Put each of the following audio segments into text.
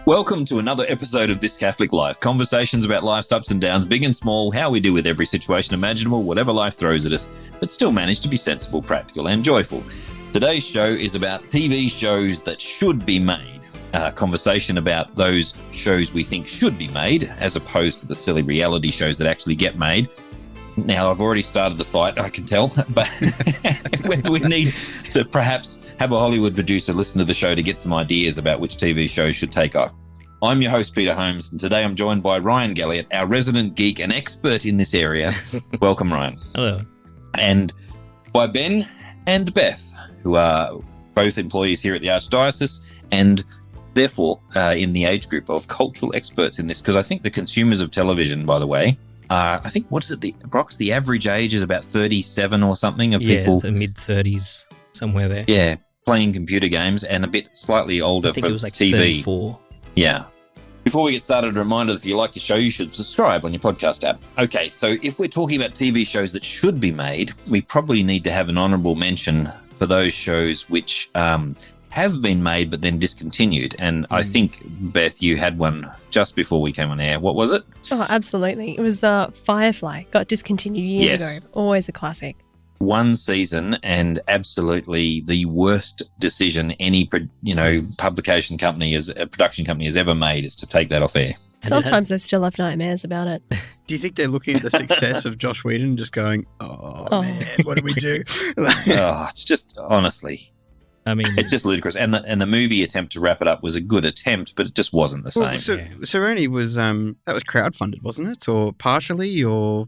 Welcome to another episode of This Catholic Life. Conversations about life's ups and downs, big and small, how we deal with every situation imaginable, whatever life throws at us, but still manage to be sensible, practical and joyful. Today's show is about TV shows that should be made. A conversation about those shows we think should be made, as opposed to the silly reality shows that actually get made. Now, I've already started the fight, I can tell, but we need to perhaps have a Hollywood producer listen to the show to get some ideas about which TV shows should take off. I'm your host, Peter Holmes, and today I'm joined by Rian Galliott, our resident geek and expert in this area. Welcome, Ryan. Hello. And by Ben and Beth, who are both employees here at the Archdiocese and therefore in the age group of cultural experts in this, because I think the consumers of television, by the way, I think, what is it, the average age is about 37 or something of people. Yeah, so mid-30s, somewhere there. Yeah, playing computer games and a bit slightly older for I think it was like TV. 34. Yeah. Before we get started, a reminder that if you like the show, you should subscribe on your podcast app. Okay, so if we're talking about TV shows that should be made, we probably need to have an honourable mention for those shows which have been made but then discontinued. And I think, Beth, you had one just before we came on air. What was it? Oh, absolutely. It was Firefly. Got discontinued years ago. Always a classic. One season and absolutely the worst decision any production company has ever made is to take that off air. Sometimes I still have nightmares about it. Do you think they're looking at the success of Josh Whedon and just going, oh, man, what do we do? It's just, honestly, I mean, it's just ludicrous. And the movie attempt to wrap it up was a good attempt, but it just wasn't the same. So Seroni was that was crowdfunded, wasn't it, or partially, or?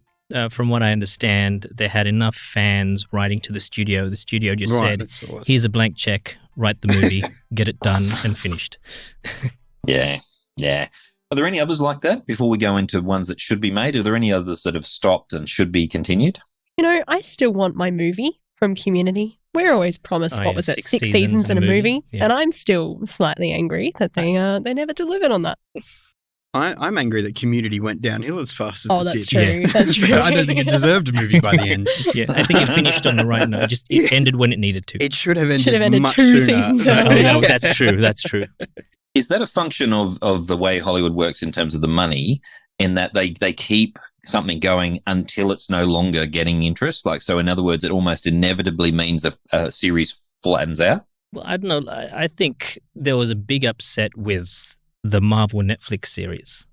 From what I understand, they had enough fans writing to the studio. The studio just said, "Here's a blank check. Write the movie, get it done and finished." Yeah. Are there any others like that before we go into ones that should be made? Are there any others that have stopped and should be continued? You know, I still want my movie from Community. We're always promised, six seasons in a movie? Yeah. And I'm still slightly angry that they never delivered on that. I'm angry that Community went downhill as fast as it did. That's true. Yeah. That's true. I don't think it deserved a movie by the end. Yeah, I think it finished on the right note. It ended when it needed to. It should have ended much 2 sooner. seasons earlier. No, that's true. Is that a function of the way Hollywood works in terms of the money, in that they keep something going until it's no longer getting interest? Like, so in other words, it almost inevitably means a series flattens out? Well, I don't know. I think there was a big upset with the Marvel Netflix series,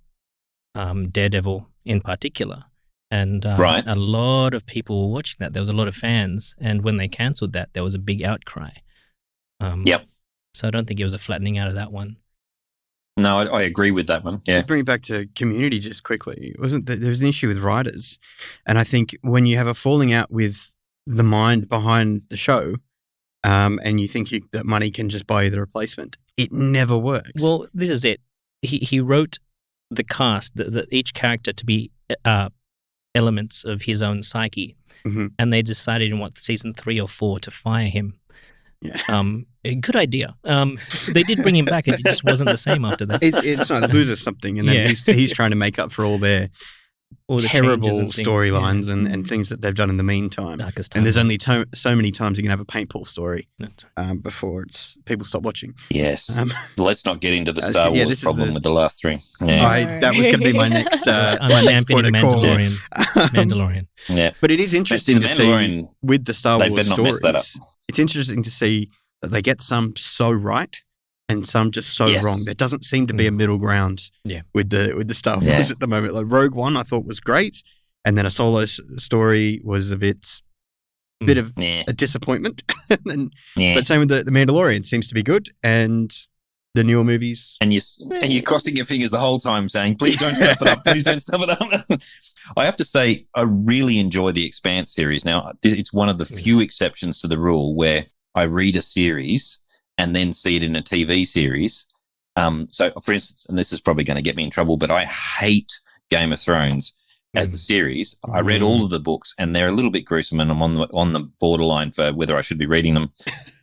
Daredevil in particular. And right. A lot of people were watching that. There was a lot of fans. And when they cancelled that, there was a big outcry. Yep. So I don't think it was a flattening out of that one. No, I agree with that one. Yeah. To bring it back to Community just quickly, there was an issue with writers. And I think when you have a falling out with the mind behind the show, and you think that money can just buy you the replacement, it never works. Well, this is it. He wrote the cast, each character to be elements of his own psyche. Mm-hmm. And they decided in season 3 or 4 to fire him. Yeah. A good idea. They did bring him back. It just wasn't the same after that. It's not, loses something, and then he's trying to make up for all the terrible storylines and things that they've done in the meantime. And there's only so many times you can have a paintball story before people stop watching. Yes. Let's not get into the Star Wars problem with the last 3. Yeah. That was going to be my next point of call. Mandalorian. Yeah. But it is interesting to see with the Star Wars stories. It's interesting to see that they get some so right and some just so wrong. There doesn't seem to be a middle ground with the Star Wars at the moment. Like Rogue One, I thought was great, and then a solo story was a bit of a disappointment. But same with the Mandalorian, seems to be good, and the newer movies. And you're crossing your fingers the whole time, saying, "Please don't stuff it up. Please don't stuff it up." I have to say, I really enjoy the Expanse series. Now, it's one of the few exceptions to the rule where I read a series and then see it in a TV series. So, for instance, and this is probably going to get me in trouble, but I hate Game of Thrones as the series. I read all of the books, and they're a little bit gruesome, and I'm on the borderline for whether I should be reading them.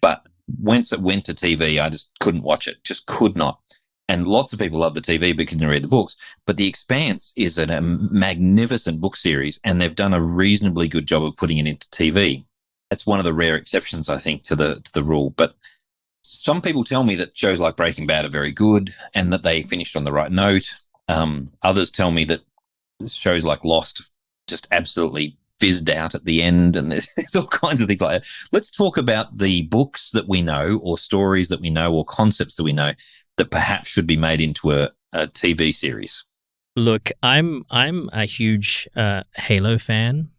But once it went to TV, I just couldn't watch it, just could not. And lots of people love the TV but couldn't read the books. But The Expanse is a magnificent book series, and they've done a reasonably good job of putting it into TV. That's one of the rare exceptions, I think, to the rule. But some people tell me that shows like Breaking Bad are very good and that they finished on the right note. Others tell me that shows like Lost just absolutely fizzed out at the end, and there's all kinds of things like that. Let's talk about the books that we know, or stories that we know, or concepts that we know that perhaps should be made into a TV series. Look, I'm a huge Halo fan,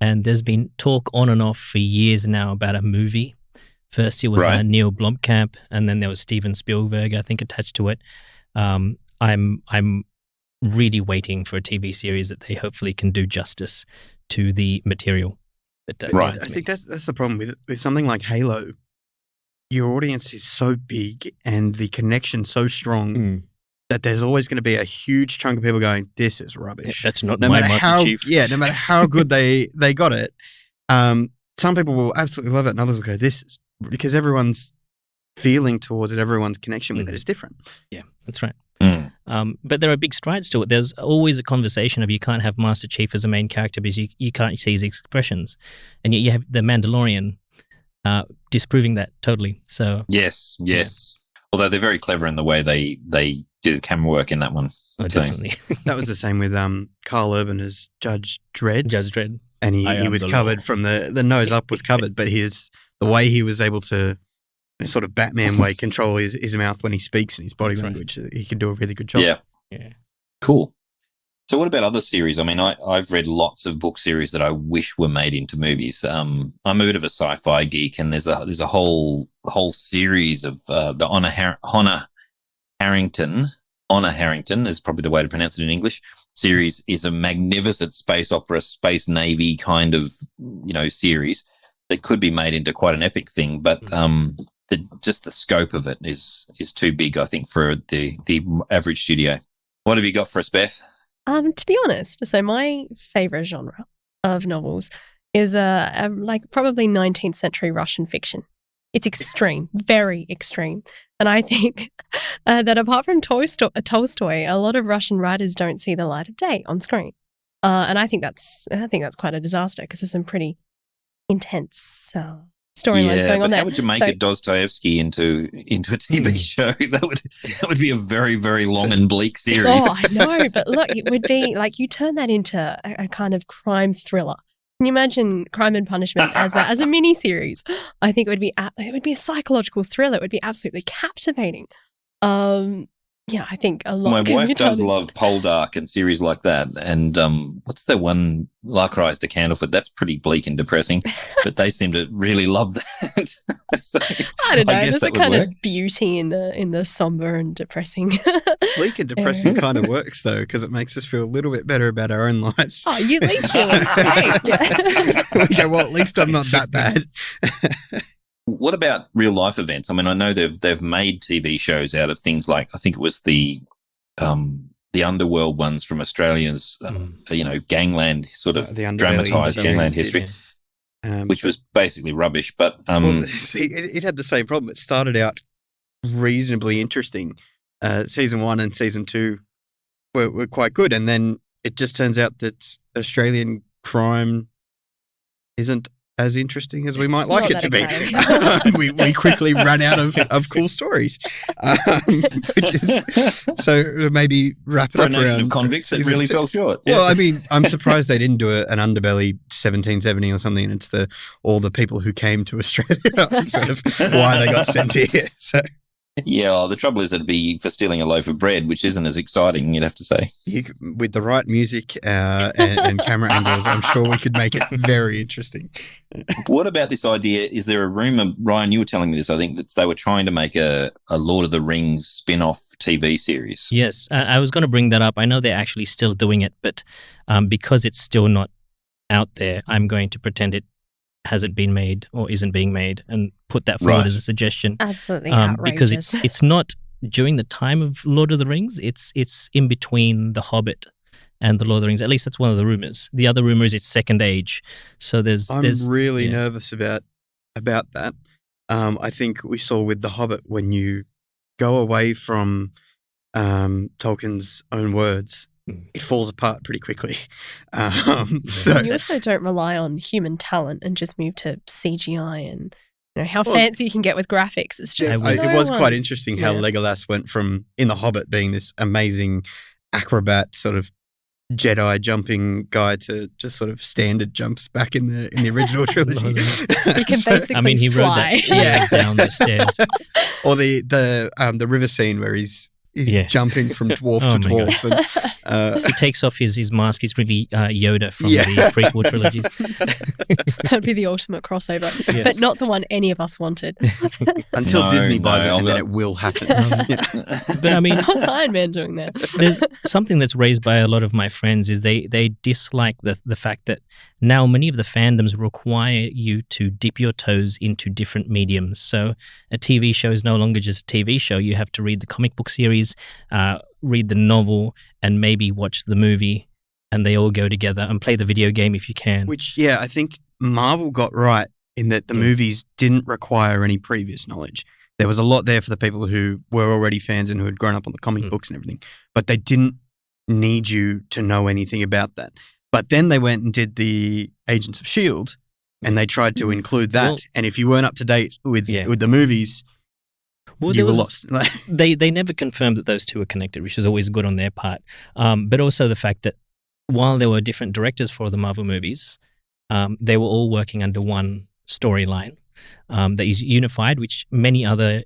and there's been talk on and off for years now about a movie. First, it was Neil Blomkamp, and then there was Steven Spielberg, I think, attached to it. I'm really waiting for a TV series that they hopefully can do justice to the material. But, I think that's the problem with something like Halo. Your audience is so big and the connection so strong that there's always going to be a huge chunk of people going, "This is rubbish." That's not my Master Chief. Yeah, no matter how good they got it, some people will absolutely love it, and others will go, "This is," because everyone's feeling towards it, everyone's connection with it is different. Yeah, that's right. But there are big strides to it. There's always a conversation of you can't have Master Chief as a main character because you can't see his expressions. And yet you have the Mandalorian disproving that totally. So Yes. Yeah. Although they're very clever in the way they do the camera work in that one. Oh, definitely. That was the same with Carl Urban as Judge Dredd. Judge Dredd. And he was covered from the nose up was covered, but the way he was able to, in a sort of Batman way, control his mouth when he speaks and his body language. He can do a really good job. Yeah. Cool. So what about other series? I mean, I've read lots of book series that I wish were made into movies. I'm a bit of a sci-fi geek, and there's a whole series of the Honor Harrington is probably the way to pronounce it in English. Series is a magnificent space opera, space navy kind of series that could be made into quite an epic thing, but just the scope of it is too big, I think, for the average studio. What have you got for us, Beth? To be honest, so my favourite genre of novels is like probably 19th century Russian fiction. It's extreme, very extreme. And I think that apart from Tolstoy, a lot of Russian writers don't see the light of day on screen. And I think that's quite a disaster because there's some pretty intense storylines going on there. How would you make a Dostoevsky into a TV show? That would be a very, very long and bleak series. Oh, I know, but look, it would be like you turn that into a kind of crime thriller. Can you imagine Crime and Punishment as a mini series? I think it would be a psychological thriller. It would be absolutely captivating. Yeah, I think a lot. My wife does love Poldark and series like that. And what's the one, Lacrise de Candlefoot? That's pretty bleak and depressing, but they seem to really love that. So, I don't know. There's a kind of beauty in the somber and depressing. Bleak and depressing kind of works though, because it makes us feel a little bit better about our own lives. Oh, you leave feeling great. Yeah. We go, well, at least I'm not that bad. What about real life events? I mean, I know they've made TV shows out of things like, I think it was the underworld ones from Australia's, gangland sort of dramatised gangland history, which was basically rubbish. But it had the same problem. It started out reasonably interesting. Season 1 and season 2 were quite good, and then it just turns out that Australian crime isn't as interesting as we might like it to be. we quickly run out of cool stories, which is so maybe wrap it up around of convicts that really fell short. Well, I mean, I'm surprised they didn't do an Underbelly 1770 or something. And it's all the people who came to Australia sort of why they got sent here. So. Yeah, the trouble is it'd be for stealing a loaf of bread, which isn't as exciting, you'd have to say. With the right music and camera angles, I'm sure we could make it very interesting. What about this idea? Is there a rumour, Ryan, you were telling me this, I think, that they were trying to make a Lord of the Rings spin-off TV series? Yes, I was going to bring that up. I know they're actually still doing it, but because it's still not out there, I'm going to pretend it hasn't been made or isn't being made and put that forward as a suggestion. Absolutely outrageous. Because it's not during the time of Lord of the Rings. It's in between The Hobbit and The Lord of the Rings. At least that's one of the rumors. The other rumor is it's Second Age. So I'm really nervous about that. I think we saw with The Hobbit, when you go away from Tolkien's own words, it falls apart pretty quickly. So you also don't rely on human talent and just move to CGI and how fancy you can get with graphics. It's just it was quite interesting how Legolas went from in The Hobbit being this amazing acrobat sort of Jedi jumping guy to just sort of standard jumps back in the original trilogy. He can basically he rode fly. that down the stairs. Or the river scene where he's jumping from dwarf to dwarf. And, he takes off his mask. He's really Yoda from the prequel trilogies. That would be the ultimate crossover, but not the one any of us wanted. Until Disney buys it, and then it will happen. But I mean, what's Iron Man doing there? There's something that's raised by a lot of my friends is they dislike the fact that now many of the fandoms require you to dip your toes into different mediums. So a TV show is no longer just a TV show. You have to read the comic book series, read the novel, and maybe watch the movie, and they all go together, and play the video game if you can. Which, I think Marvel got right in that the movies didn't require any previous knowledge. There was a lot there for the people who were already fans and who had grown up on the comic books and everything, but they didn't need you to know anything about that. But then they went and did the Agents of S.H.I.E.L.D. and they tried to include that. Well, and if you weren't up to date with the movies, you were lost. They never confirmed that those two were connected, which is always good on their part. But also the fact that while there were different directors for the Marvel movies, they were all working under one storyline that is unified, which many other,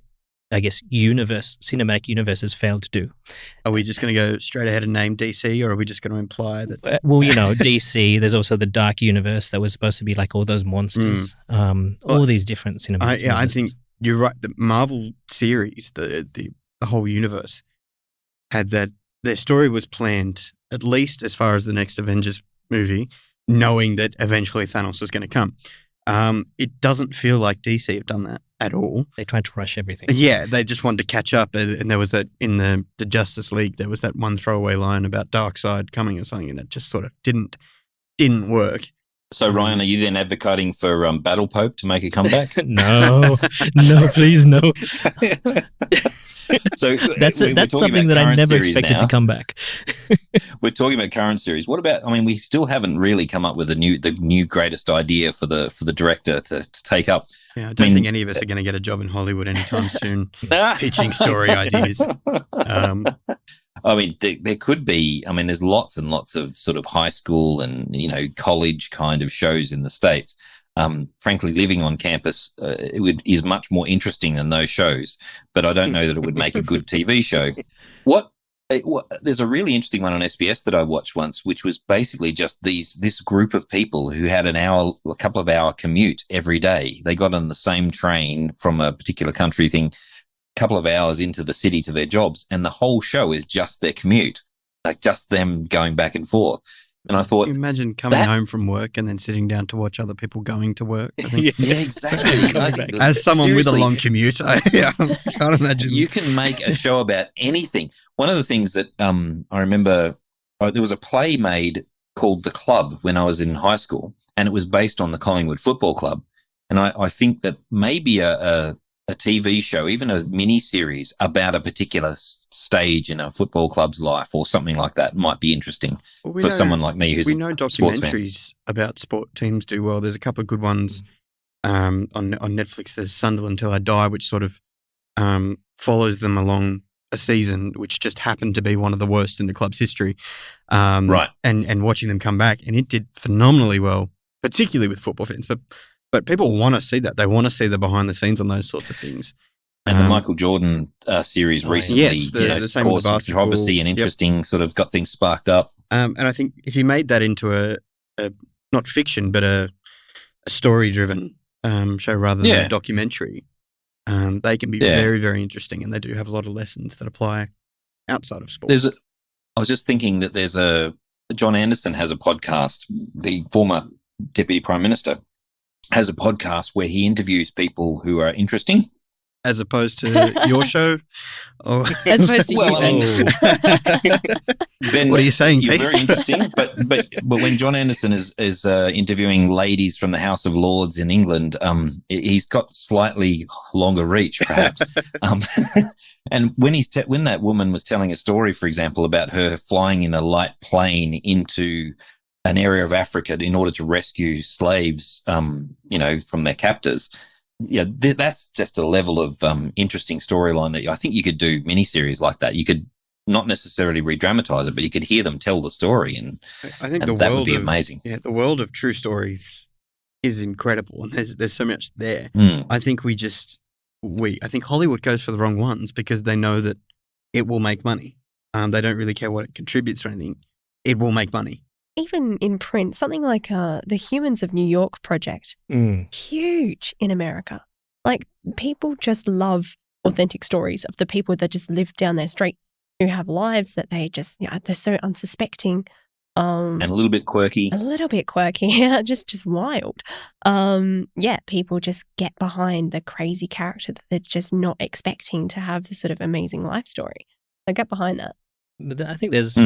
I guess, cinematic universes failed to do. Are we just going to go straight ahead and name DC, or are we just going to imply that? Well, DC, there's also the Dark Universe that was supposed to be like all those monsters, all these different cinematic universes. I think you're right. The Marvel series, the whole universe, had that their story was planned, at least as far as the next Avengers movie, knowing that eventually Thanos was going to come. It doesn't feel like DC have done that at all. They tried to rush everything. Yeah, they just wanted to catch up. And there was that in the Justice League, there was that one throwaway line about Darkseid coming or something, and it just sort of didn't work. So, Ryan, are you then advocating for Battle Pope to make a comeback? No, please, no. So that's something that I never expected to come back. We're talking about current series. What about? I mean, we still haven't really come up with the new greatest idea for the director to take up. Yeah, I don't think any of us are going to get a job in Hollywood anytime soon. Pitching story ideas. I mean, there could be. I mean, there's lots and lots of sort of high school and college kind of shows in the States. Frankly, living on campus is much more interesting than those shows, but I don't know that it would make a good TV show. There's a really interesting one on SBS that I watched once, which was basically just this group of people who had a couple of hour commute every day. They got on the same train from a particular country thing, a couple of hours into the city to their jobs, and the whole show is just their commute, like just them going back and forth. And I thought, imagine coming home from work and then sitting down to watch other people going to work. I think. Yeah, exactly. As someone with a long commute, I can't imagine. You can make a show about anything. One of the things that I remember, there was a play made called The Club when I was in high school, and it was based on the Collingwood Football Club. And I think that maybe a TV show, even a mini series about a particular stage in a football club's life or something like that might be interesting for someone like me who's we know documentaries about sport teams do well. There's a couple of good ones on Netflix. There's Sunderland Till I Die, which sort of follows them along a season, which just happened to be one of the worst in the club's history. Right. And watching them come back, and it did phenomenally well, particularly with football fans. But people want to see that. They want to see the behind the scenes on those sorts of things. And the Michael Jordan series recently, the same with the basketball. Obviously an interesting sort of got things sparked up. And I think if you made that into a not fiction, but a story-driven show rather than a documentary, they can be very, very interesting, and they do have a lot of lessons that apply outside of sport. I was just thinking that John Anderson has a podcast, the former Deputy Prime Minister, has a podcast where he interviews people who are interesting. As opposed to your show? Or as opposed to Ben, what are you saying, you're Pete? very interesting, but when John Anderson is interviewing ladies from the House of Lords in England, he's got slightly longer reach, perhaps. And when that woman was telling a story, for example, about her flying in a light plane into an area of Africa in order to rescue slaves, from their captors, that's just a level of interesting storyline that I think you could do miniseries like that. You could not necessarily re-dramatize it, but you could hear them tell the story, and I think that would be amazing. Yeah, the world of true stories is incredible, and there's so much there. I think I think Hollywood goes for the wrong ones because they know that it will make money. They don't really care what it contributes or anything. It will make money. Even in print, something like the Humans of New York project, huge in America. Like, people just love authentic stories of the people that just live down their street, who have lives that they just, they're so unsuspecting. And a little bit quirky. Yeah, just wild. People just get behind the crazy character that they're just not expecting to have this sort of amazing life story. I get behind that. But I think there's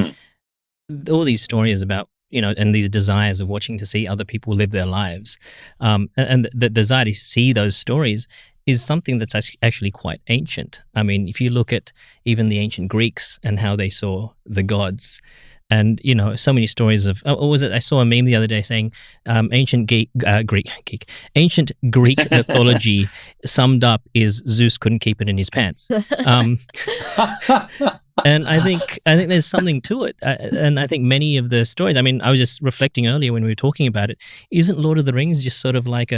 all these stories about, and these desires of watching to see other people live their lives. And the desire to see those stories is something that's actually quite ancient. I mean, if you look at even the ancient Greeks and how they saw the gods, and, so many stories of, I saw a meme the other day saying ancient Greek mythology summed up is Zeus couldn't keep it in his pants. And I think there's something to it. And I think many of the stories, I mean, I was just reflecting earlier when we were talking about it, isn't Lord of the Rings just sort of like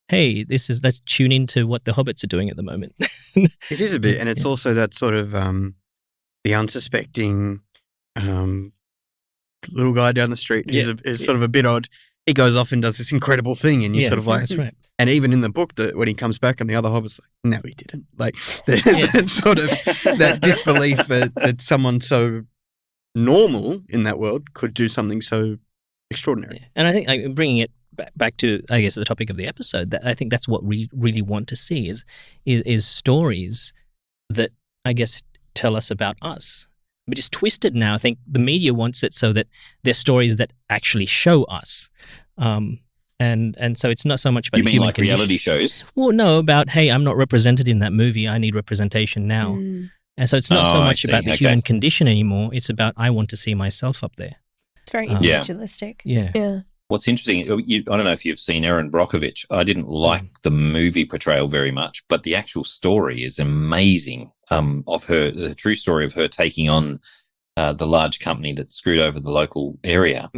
hey, let's tune into what the hobbits are doing at the moment? It is a bit. And it's also that sort of the unsuspecting little guy down the street is sort of a bit odd. He goes off and does this incredible thing, and you sort of like, that's right. And even in the book, that when he comes back and the other hobbit's like, no, he didn't. Like, there's that sort of that disbelief that someone so normal in that world could do something so extraordinary. Yeah. And I think bringing it back to, I guess, the topic of the episode, that I think that's what we really want to see is stories that, I guess, tell us about us. But it's twisted now. I think the media wants it so that they're stories that actually show us. And so it's not so much about you mean like reality shows? Well, no, about, hey, I'm not represented in that movie. I need representation now. And so it's not so much about the human condition anymore. It's about, I want to see myself up there. It's very individualistic. Yeah. What's interesting, I don't know if you've seen Erin Brockovich. I didn't like the movie portrayal very much, but the actual story is amazing. Of her, the true story of her taking on the large company that screwed over the local area.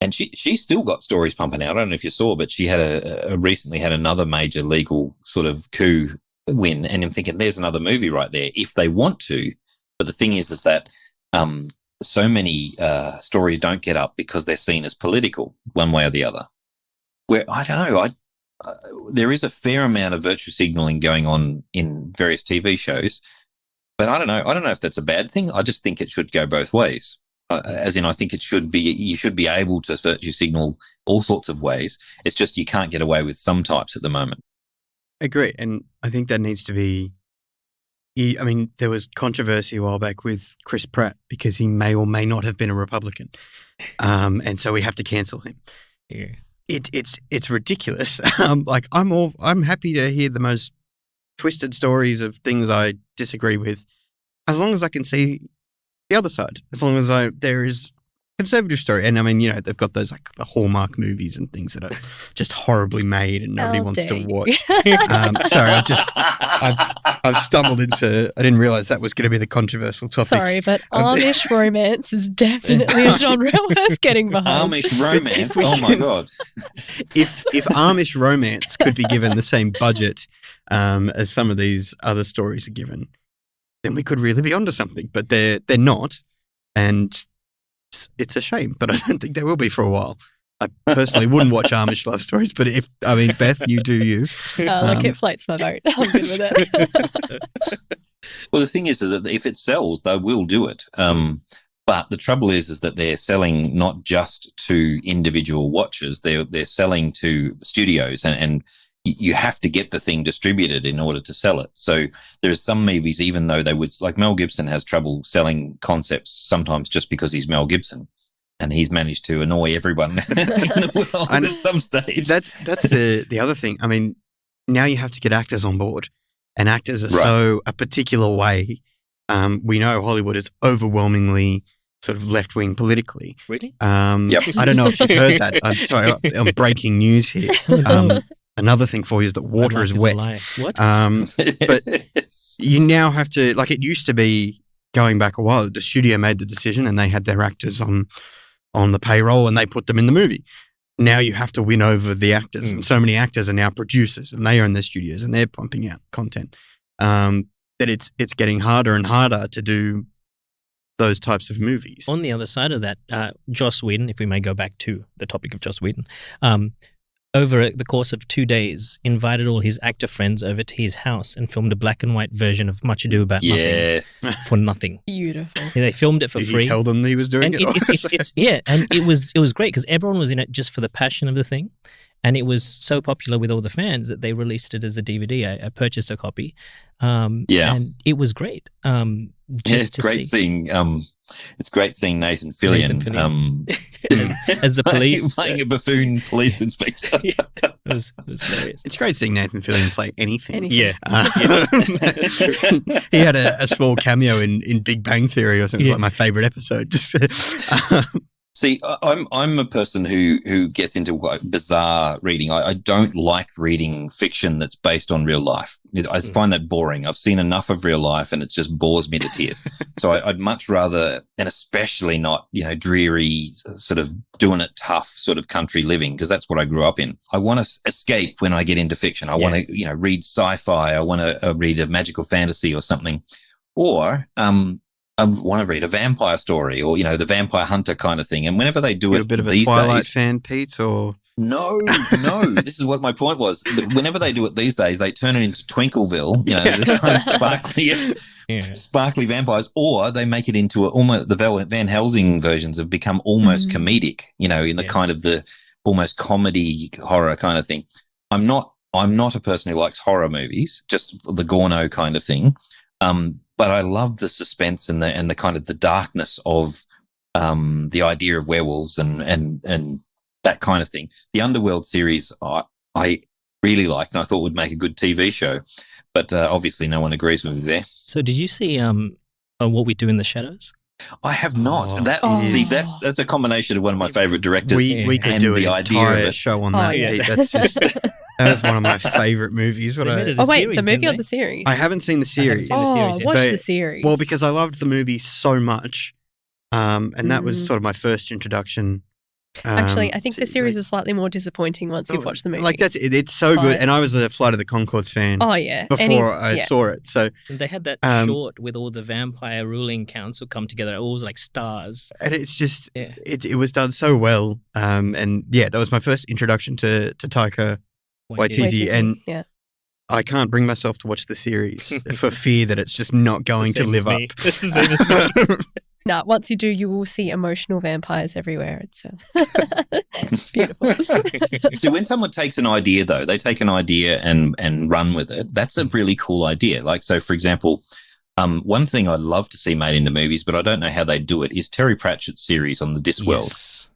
And she's still got stories pumping out. I don't know if you saw, but she had recently had another major legal sort of coup win. And I'm thinking, there's another movie right there if they want to. But the thing is that so many stories don't get up because they're seen as political one way or the other. Where, I don't know, there is a fair amount of virtue signaling going on in various TV shows, but I don't know if that's a bad thing. I just think it should go both ways. As in, I think you should be able to virtue signal all sorts of ways. It's just you can't get away with some types at the moment. I agree. And I think that needs to be, there was controversy a while back with Chris Pratt because he may or may not have been a Republican. And so we have to cancel him. Yeah. It's ridiculous. I'm happy to hear the most twisted stories of things I disagree with, as long as I can see the other side. As long as there is conservative story, and they've got those like the Hallmark movies and things that are just horribly made and nobody wants to watch. Sorry, I've stumbled into. I didn't realize that was going to be the controversial topic. Sorry, but Amish romance is definitely a genre worth getting behind. Amish romance. Oh my god! If Amish romance could be given the same budget as some of these other stories are given, then we could really be onto something. But they're not, and it's a shame, but I don't think there will be for a while. I personally wouldn't watch Amish love stories, but Beth, you do you. It floats my boat. I'm good with it. Well, the thing is that if it sells, they will do it. But the trouble is that they're selling not just to individual watchers; they're selling to studios, and you have to get the thing distributed in order to sell it. So there are some movies, even though they would, like Mel Gibson has trouble selling concepts sometimes just because he's Mel Gibson, and he's managed to annoy everyone in the world at some stage. That's the other thing. Now you have to get actors on board, and actors are so a particular way. We know Hollywood is overwhelmingly sort of left-wing politically. Really? Yep. I don't know if you've heard that. I'm sorry, I'm breaking news here. another thing for you is that water is wet. What? But you now have to, like it used to be going back a while, the studio made the decision and they had their actors on the payroll and they put them in the movie. Now you have to win over the actors, and so many actors are now producers and they own their studios and they're pumping out content. That it's getting harder and harder to do those types of movies. On the other side of that, Joss Whedon, if we may go back to the topic of Joss Whedon, over the course of 2 days, invited all his actor friends over to his house and filmed a black and white version of Much Ado About Nothing for nothing. Beautiful. They filmed it for free. Did he tell them that he was doing and it? Yeah, and it was great because everyone was in it just for the passion of the thing. And it was so popular with all the fans that they released it as a DVD. I purchased a copy. And it was great. It's great seeing Nathan Fillion, as the police playing a buffoon police inspector. It was hilarious. It's great seeing Nathan Fillion play anything. Yeah. He had a small cameo in Big Bang Theory or something. Like my favorite episode. See, I'm a person who gets into quite bizarre reading. I don't like reading fiction that's based on real life. I find that boring. I've seen enough of real life and it just bores me to tears. So I'd much rather, and especially not, dreary, sort of doing it tough sort of country living, because that's what I grew up in. I want to escape when I get into fiction. I want to, read sci-fi. I want to read a magical fantasy or something. Or, I want to read a vampire story or, the Vampire Hunter kind of thing. And whenever they do You're a bit of a Twilight fan, Pete, or? No. This is what my point was. But whenever they do it these days, they turn it into Twinkleville, this kind of sparkly vampires, or they make it into almost the Van Helsing versions have become almost comedic, in the kind of the almost comedy horror kind of thing. I'm not a person who likes horror movies, just the Gorno kind of thing. But I love the suspense and the kind of the darkness of the idea of werewolves and that kind of thing. The Underworld series I really liked and I thought would make a good TV show, but obviously no one agrees with me there. So did you see What We Do in the Shadows? I have not. That's a combination of one of my favorite directors. We could do an entire show on that. Yeah. That was one of my favorite movies. The movie or the series? I haven't seen the series. Watch the series. Well, because I loved the movie so much, and that was sort of my first introduction. Actually, I think the series is slightly more disappointing once you've watched the movie. It's so good, and I was a Flight of the Conchords fan. Oh yeah, before I saw it. So they had that short with all the vampire ruling council come together, all like stars, and it's just it was done so well. And that was my first introduction to Taika Waititi, and I can't bring myself to watch the series for fear that it's just not going to live up. This is me. No, once you do, you will see emotional vampires everywhere. It's beautiful. So when someone takes an idea, though, they take an idea and run with it. That's a really cool idea. Like, so for example, one thing I'd love to see made into movies, but I don't know how they do it, is Terry Pratchett's series on the Discworld.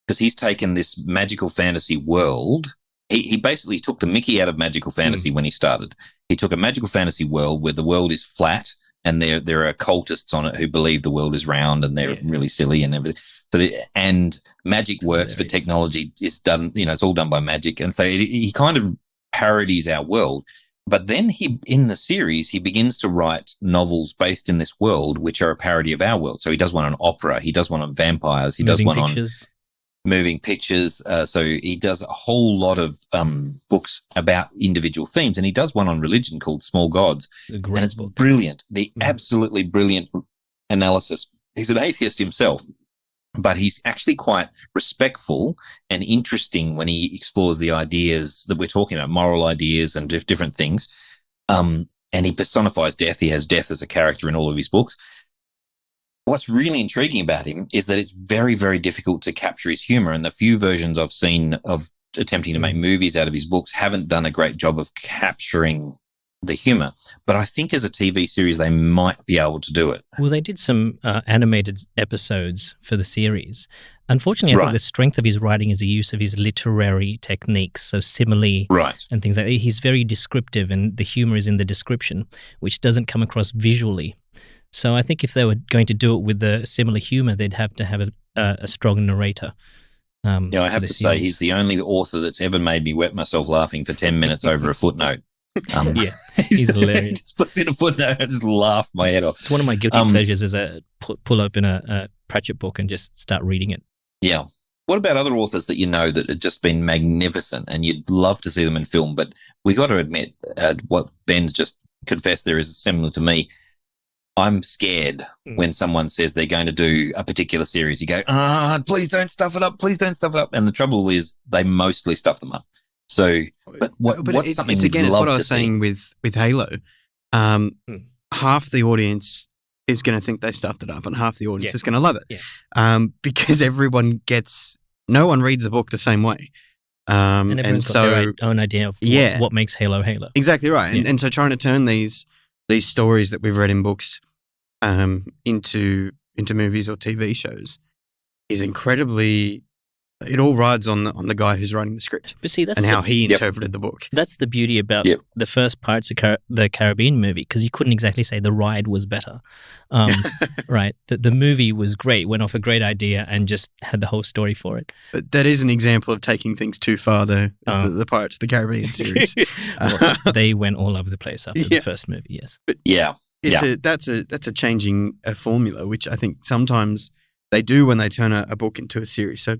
Because he's taken this magical fantasy world. He basically took the mickey out of magical fantasy when he started. He took a magical fantasy world where the world is flat, and there are cultists on it who believe the world is round and they're really silly and everything. So and magic works, but technology is done, it's all done by magic. And so he kind of parodies our world. But then in the series, he begins to write novels based in this world, which are a parody of our world. So he does one on opera. He does one on vampires. He does one on moving pictures. So he does a whole lot of books about individual themes, and he does one on religion called Small Gods. And it's brilliant. The absolutely brilliant analysis. He's an atheist himself, but he's actually quite respectful and interesting when he explores the ideas that we're talking about, moral ideas and different things. And he personifies death. He has death as a character in all of his books. What's really intriguing about him is that it's very, very difficult to capture his humor. And the few versions I've seen of attempting to make movies out of his books haven't done a great job of capturing the humor. But I think as a TV series, they might be able to do it. Well, they did some animated episodes for the series. Unfortunately, I think the strength of his writing is the use of his literary techniques, so simile and things like that. He's very descriptive, and the humor is in the description, which doesn't come across visually. So I think if they were going to do it with the similar humor, they'd have to have a strong narrator. I have to say, he's the only author that's ever made me wet myself laughing for 10 minutes over a footnote. He's hilarious. He just puts in a footnote and just laugh my head off. It's one of my guilty pleasures is pull open a Pratchett book and just start reading it. Yeah. What about other authors that you know that have just been magnificent and you'd love to see them in film? But we got to admit, what Ben's just confessed there is similar to me. I'm scared when someone says they're going to do a particular series. You go, please don't stuff it up. Please don't stuff it up. And the trouble is they mostly stuff them up. So, but what's something it's you'd again, love it's what I to was see? saying with Halo. Half the audience is going to think they stuffed it up and half the audience is going to love it. Yeah. Because no one reads the book the same way. And everyone's got their own idea of what makes Halo Halo. Exactly right. And so trying to turn these stories that we've read in books into movies or TV shows is incredibly. It all rides on the guy who's writing the script. But see, that's how he interpreted the book. That's the beauty about the first Pirates of the Caribbean movie, because you couldn't exactly say the ride was better, right? The movie was great, went off a great idea, and just had the whole story for it. But that is an example of taking things too far, though. The Pirates of the Caribbean series, they went all over the place after the first movie. Yes, but that's a changing formula, which I think sometimes they do when they turn a book into a series. So.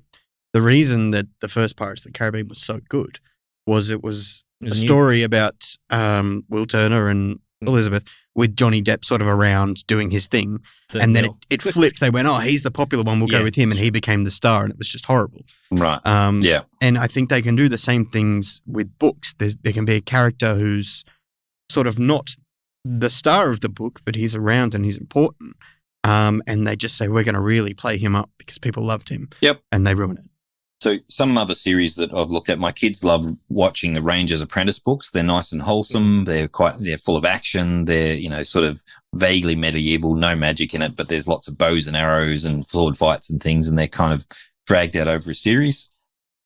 The reason that the first Pirates of the Caribbean was so good was it was a story about Will Turner and Elizabeth with Johnny Depp sort of around doing his thing. And then it flipped. They went, he's the popular one. We'll go with him. And he became the star. And it was just horrible. Right. And I think they can do the same things with books. There can be a character who's sort of not the star of the book, but he's around and he's important. And they just say, we're going to really play him up because people loved him. Yep. And they ruin it. So some other series that I've looked at, my kids love watching the Ranger's Apprentice books. They're nice and wholesome. They're full of action. They're, sort of vaguely medieval, no magic in it, but there's lots of bows and arrows and sword fights and things. And they're kind of dragged out over a series.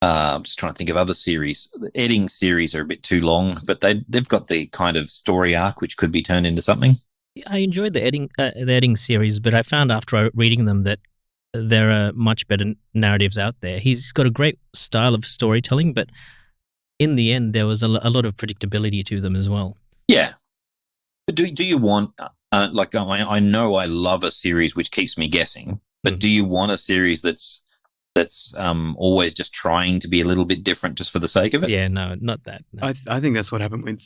I'm just trying to think of other series. The Edding series are a bit too long, but they've got the kind of story arc, which could be turned into something. I enjoyed the Edding series, but I found after reading them that there are much better narratives out there. He's got a great style of storytelling, but in the end, there was a lot of predictability to them as well. Yeah. But do you want, I know I love a series which keeps me guessing, but do you want a series that's always just trying to be a little bit different just for the sake of it? Yeah, no, not that. No. I think that's what happened with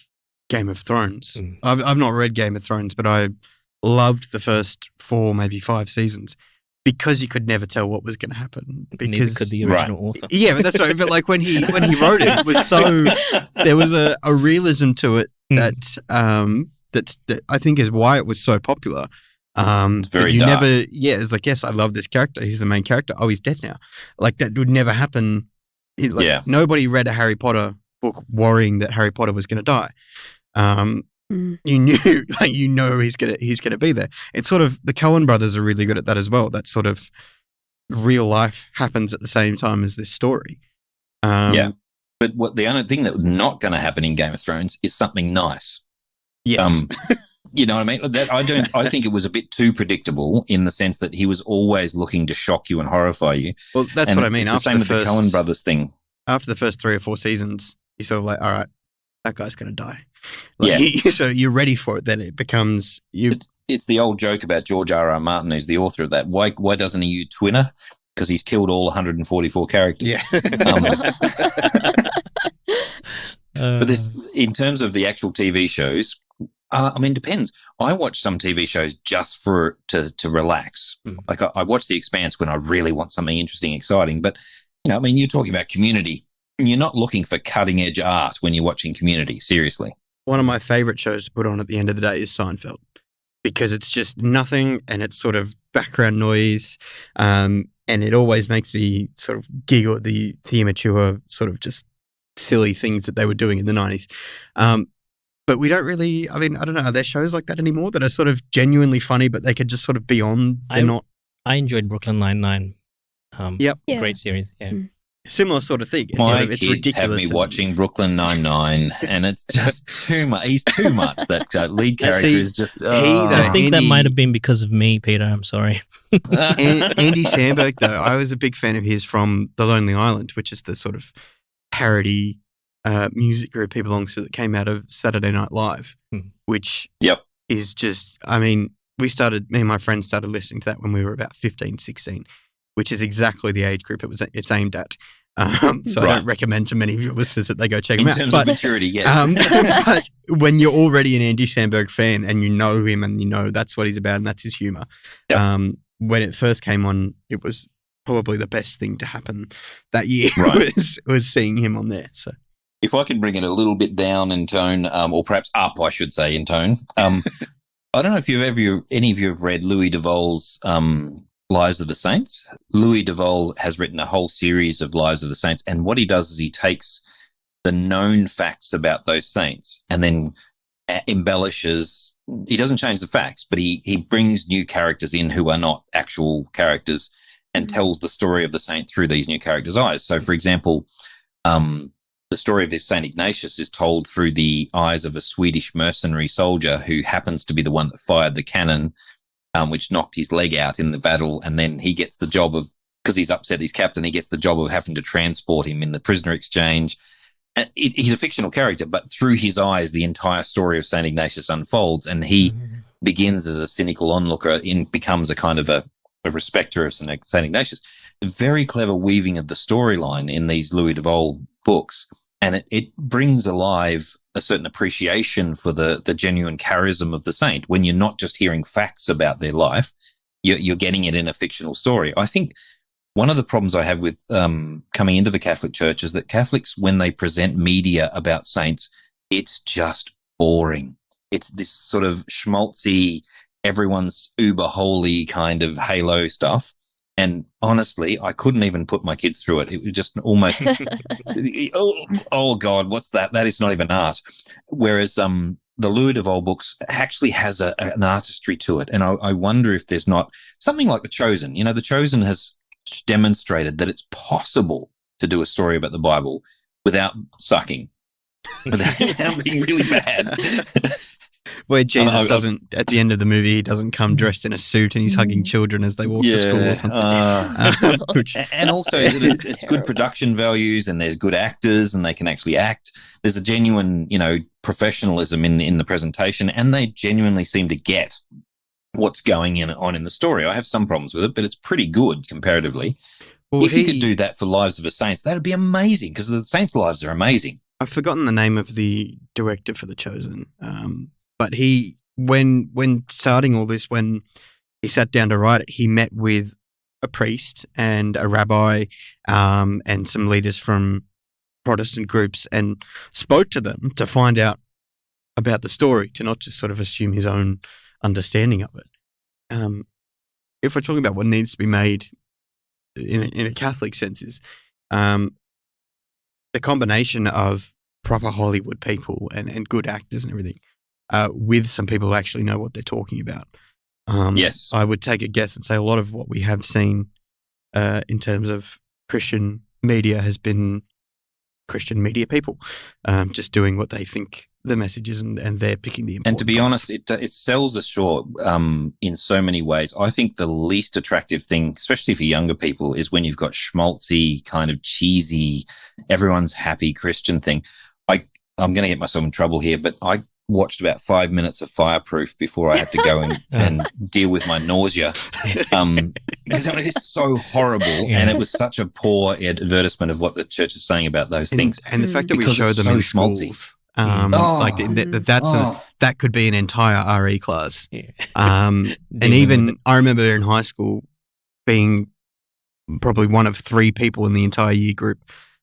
Game of Thrones. I've not read Game of Thrones, but I loved the first 4, maybe 5 seasons. Because you could never tell what was going to happen. Because neither could the original author. Yeah, but that's right. But like when he wrote it, it was so there was a realism to it that I think is why it was so popular. It's very dark. It's like, yes, I love this character. He's the main character. Oh, he's dead now. Like that would never happen. Nobody read a Harry Potter book worrying that Harry Potter was going to die. You knew, he's gonna be there. It's sort of the Coen brothers are really good at that as well. That sort of real life happens at the same time as this story. But the only thing that's not going to happen in Game of Thrones is something nice. Yes. You know what I mean? I think it was a bit too predictable in the sense that he was always looking to shock you and horrify you. Well, that's what I mean. It's the same with the Coen brothers thing. After the first 3 or 4 seasons, you're sort of like, all right, that guy's going to die. So you're ready for it. Then it becomes you. It's the old joke about George R.R. Martin, who's the author of that. Why doesn't he use Twitter? Because he's killed all 144 characters. Yeah. But this, in terms of the actual TV shows, depends. I watch some TV shows just to relax. Like I watch The Expanse when I really want something interesting, exciting. But you're talking about Community. You're not looking for cutting edge art when you're watching Community. Seriously. One of my favorite shows to put on at the end of the day is Seinfeld, because it's just nothing and it's sort of background noise. And it always makes me sort of giggle at the immature sort of just silly things that they were doing in the 90s. But we don't really, I don't know, are there shows like that anymore that are sort of genuinely funny, but they could just sort of be on? They're not. I enjoyed Brooklyn Nine-Nine. Yep. Great series. Yeah. Similar sort of thing. It's ridiculous. Have me watching Brooklyn Nine-Nine, and it's just too much. He's too much. That lead character is just. I think that might have been because of me, Peter. I'm sorry. Andy Samberg, though, I was a big fan of his from The Lonely Island, which is the sort of parody music group he belongs to that came out of Saturday Night Live, which is just, I mean, me and my friends started listening to that when we were about 15, 16, which is exactly the age group it's aimed at. So I don't recommend to many of your listeners that they go check him out. In terms of maturity, yes. But when you're already an Andy Samberg fan and you know him and you know that's what he's about and that's his humour, when it first came on, it was probably the best thing to happen that year was seeing him on there. So, if I can bring it a little bit down in tone, or perhaps up, I should say, in tone. I don't know if any of you have read Louis Duval's Lives of the Saints. Louis Duval has written a whole series of Lives of the Saints, and what he does is he takes the known facts about those saints and then embellishes. He doesn't change the facts, but he brings new characters in who are not actual characters and tells the story of the saint through these new characters' eyes. So, for example, the story of this Saint Ignatius is told through the eyes of a Swedish mercenary soldier who happens to be the one that fired the cannon which knocked his leg out in the battle, and then he gets the job of, because he's upset his captain, he gets the job of having to transport him in the prisoner exchange. And he's a fictional character, but through his eyes, the entire story of St. Ignatius unfolds, and he begins as a cynical onlooker and becomes a kind of a respecter of St. Ignatius. A very clever weaving of the storyline in these Louis Duval books, and it brings alive a certain appreciation for the genuine charism of the saint. When you're not just hearing facts about their life, you're getting it in a fictional story. I think one of the problems I have with coming into the Catholic Church is that Catholics, when they present media about saints, it's just boring. It's this sort of schmaltzy, everyone's uber holy kind of halo stuff. And honestly, I couldn't even put my kids through it. It was just almost, oh God, what's that? That is not even art. Whereas the Louis Duval books actually has an artistry to it. And I wonder if there's not something like The Chosen. You know, The Chosen has demonstrated that it's possible to do a story about the Bible without sucking, without being really bad. Where Jesus doesn't, at the end of the movie, he doesn't come dressed in a suit and he's hugging children as they walk to school or something. And also, it's good production values, and there's good actors, and they can actually act. There's a genuine, professionalism in the presentation, and they genuinely seem to get what's going on in the story. I have some problems with it, but it's pretty good comparatively. Well, if you could do that for Lives of the Saints, that'd be amazing, because the saints' lives are amazing. I've forgotten the name of the director for The Chosen. But he, when starting all this, when he sat down to write it, he met with a priest and a rabbi and some leaders from Protestant groups and spoke to them to find out about the story, to not just sort of assume his own understanding of it. If we're talking about what needs to be made in a Catholic sense is the combination of proper Hollywood people and good actors and everything. With some people who actually know what they're talking about. Yes. I would take a guess and say a lot of what we have seen in terms of Christian media has been Christian media people just doing what they think the message is, and they're picking the important And to be parts. honest, it sells us short in so many ways. I think the least attractive thing, especially for younger people, is when you've got schmaltzy, kind of cheesy, everyone's happy Christian thing. I'm going to get myself in trouble here, but I watched about 5 minutes of Fireproof before I had to go and deal with my nausea because it's so horrible, and it was such a poor advertisement of what the church is saying about those things. And the fact that we show them in schools, that could be an entire RE class. Yeah. And even I remember in high school being probably one of 3 people in the entire year group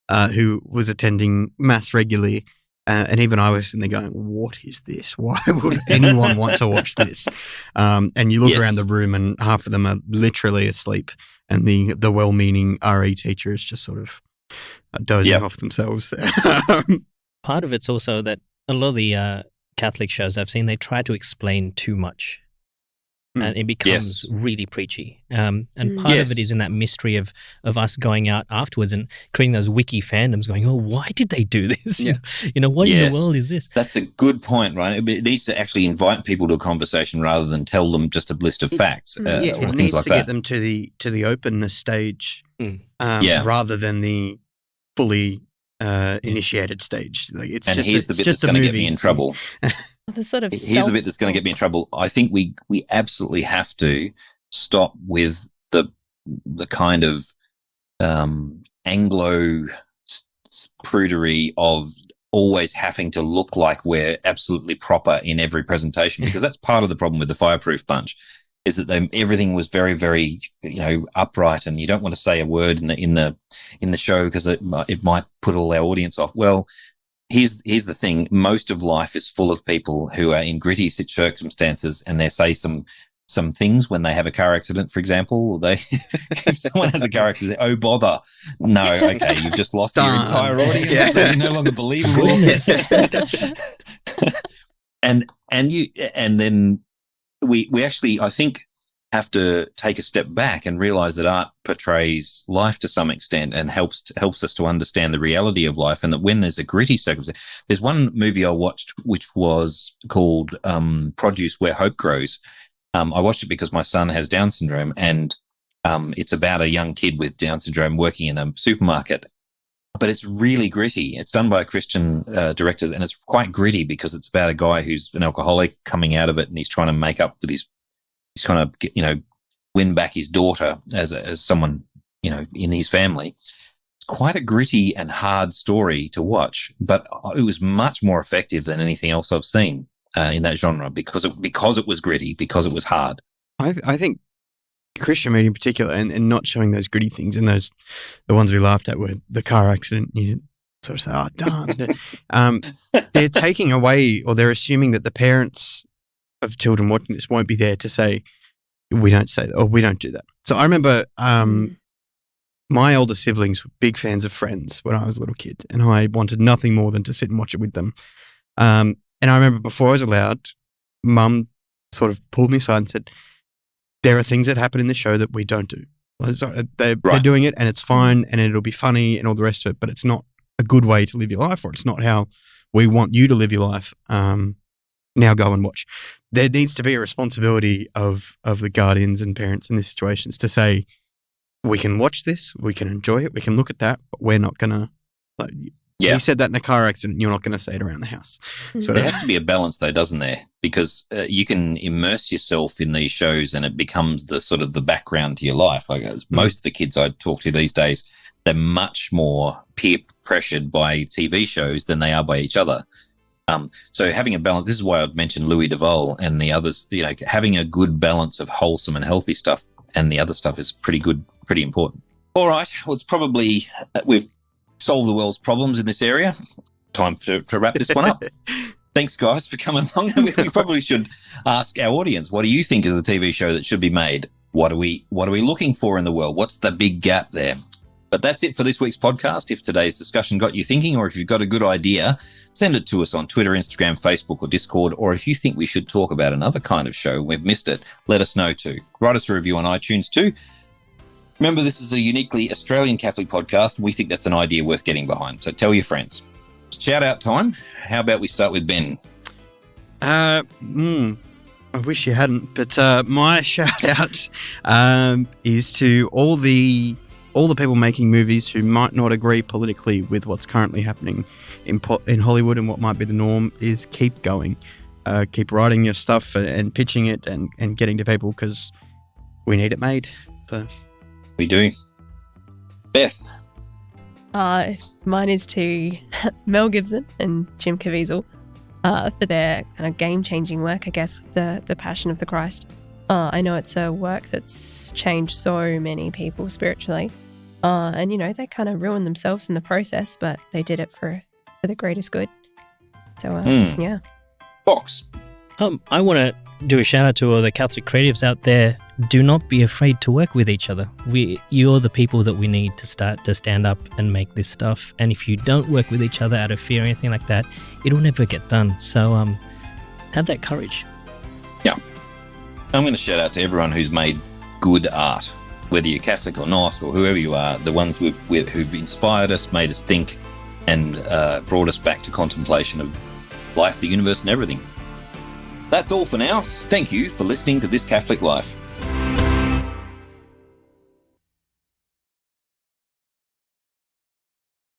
who was attending mass regularly. And even I was sitting there going, what is this? Why would anyone want to watch this? And you look around the room and half of them are literally asleep, and the well-meaning RE teacher is just sort of dozing off themselves. Part of it's also that a lot of the Catholic shows I've seen, they try to explain too much. and it becomes really preachy. And part of it is in that mystery of us going out afterwards and creating those wiki fandoms going, oh, why did they do this? Yeah. What in the world is this? That's a good point, right? It needs to actually invite people to a conversation rather than tell them just a list of facts. It needs to get them to the openness stage rather than the fully initiated stage. Like here's the bit that's going to get me in trouble. Here's the bit that's going to get me in trouble. I think we absolutely have to stop with the kind of Anglo prudery of always having to look like we're absolutely proper in every presentation, because that's part of the problem with the Fireproof bunch. Is that everything was very, very, upright, and you don't want to say a word in the show because it might put all our audience off. Well, here's the thing: most of life is full of people who are in gritty circumstances, and they say some things when they have a car accident, for example. Or if someone has a car accident, oh bother! No, okay, you've just lost your entire audience. Yeah. So you're no longer believable. and then. We actually, I think, have to take a step back and realize that art portrays life to some extent and helps us to understand the reality of life, and that when there's a gritty circumstance. There's one movie I watched which was called Produce Where Hope Grows. I watched it because my son has Down syndrome, and it's about a young kid with Down syndrome working in a supermarket. But it's really gritty. It's done by a Christian director, and it's quite gritty because it's about a guy who's an alcoholic coming out of it, and he's trying to make up with he's kind of, win back his daughter as someone, in his family. It's quite a gritty and hard story to watch, but it was much more effective than anything else I've seen in that genre because it was gritty, because it was hard. I think Christian media in particular, and not showing those gritty things, and the ones we laughed at were the car accident. You sort of say, oh, darn. They're taking away, or they're assuming that the parents of children watching this won't be there to say, we don't say that, or we don't do that. So I remember my older siblings were big fans of Friends when I was a little kid, and I wanted nothing more than to sit and watch it with them. And I remember before I was allowed, Mum sort of pulled me aside and said, there are things that happen in the show that we don't do. They're doing it, and it's fine, and it'll be funny and all the rest of it, but it's not a good way to live your life, or it's not how we want you to live your life. Now go and watch. There needs to be a responsibility of the guardians and parents in these situations to say, we can watch this, we can enjoy it, we can look at that, but we're not going to, you said that in a car accident, you're not going to say it around the house. So there has to be a balance though, doesn't there? Because you can immerse yourself in these shows and it becomes the sort of the background to your life. Like most of the kids I talk to these days, they're much more peer pressured by TV shows than they are by each other. So having a balance, this is why I've mentioned Louis Duval and the others, having a good balance of wholesome and healthy stuff and the other stuff is pretty good, pretty important. All right. Well, it's probably, we've solved the world's problems in this area. Time to wrap this one up. Thanks, guys, for coming along. We probably should ask our audience, what do you think is a TV show that should be made? What are we looking for in the world? What's the big gap there? But that's it for this week's podcast. If today's discussion got you thinking, or if you've got a good idea, send it to us on Twitter, Instagram, Facebook, or Discord. Or if you think we should talk about another kind of show, we've missed it, let us know too. Write us a review on iTunes too. Remember, this is a uniquely Australian Catholic podcast, and we think that's an idea worth getting behind. So tell your friends. Shout out time. How about we start with Ben? I wish you hadn't, but my shout out is to all the people making movies who might not agree politically with what's currently happening in Hollywood and what might be the norm. Is keep going, keep writing your stuff and pitching it and getting to people, because we need it made. So we do. Beth. Mine is to Mel Gibson and Jim Caviezel for their kind of game-changing work, I guess, with the Passion of the Christ. I know it's a work that's changed so many people spiritually. And, they kind of ruined themselves in the process, but they did it for the greatest good. So, yeah. Fox. I want to do a shout out to all the Catholic creatives out there. Do not be afraid to work with each other. You're the people that we need to start to stand up and make this stuff. And if you don't work with each other out of fear or anything like that, it'll never get done. So have that courage. Yeah. I'm going to shout out to everyone who's made good art, whether you're Catholic or not, or whoever you are, the ones who've inspired us, made us think, and brought us back to contemplation of life, the universe, and everything. That's all for now. Thank you for listening to This Catholic Life.